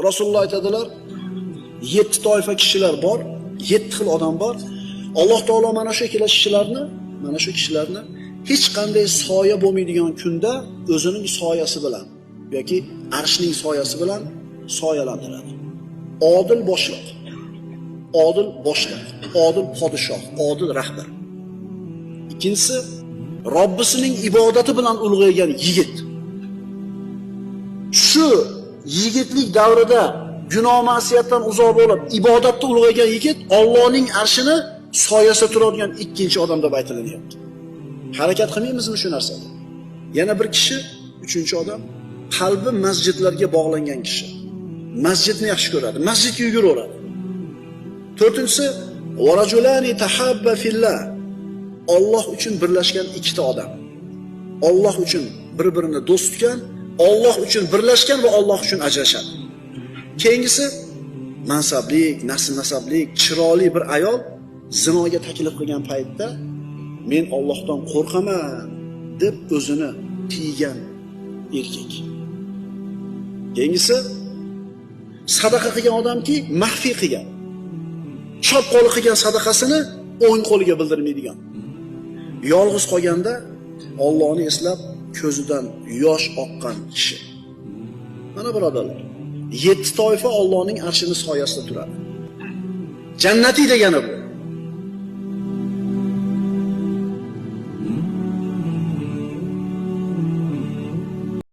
Rasululloh aytadilar, 7 toifa kishilar bor, 7 xil odam bor. Alloh taolo mana shu kishilarni hech qanday soya bo'lmaydigan kunda o'zining soyasi bilan yoki arshning soyasi bilan soyalantiradi. Odil boshliq, odil podshoh, odil rahbar. Ikkinchisi, Robbisining ibodati bilan ulg'aygan yigit. Shu yigitlik davrida gunoh ma'siyatdan uzoq bo'lib, ibodatda ulg'aygan yigit Allohning arshini soyasida turadigan ikkinchi odam deb aytilyapti. Harakat qilmaymizmi shu narsaga? Yana bir kishi, uchinchi odam, qalbi masjidlarga bog'langan kishi. Masjidni yaxshi ko'radi, masjidga yuguraveradi. To'rtinchisi, va rajulani tahabba fillah. Alloh uchun birlashgan ikkita odam. Alloh uchun bir-birini do'st tutgan, Alloh uchun birlashgan va Alloh uchun ajrashadi. Keyingisi, mansablik, nasl-nasablik, chiroyli bir ayol zinoga taklif qilgan paytda men Allohdan qo'rqaman deb o'zini tiygan erkak. Keyingisi, sadaqa qilgan odamki, maxfiy qilgan. Chop qo'li qilgan sadaqasini o'ng qo'liga bildirmaydigan. Yolg'iz qolganda Allohni eslab ko'zidan yosh oqqan kishi. Mana birodarlar, 7 toifa Allohning arshining soyasida turadi. Jannatiy degani bu.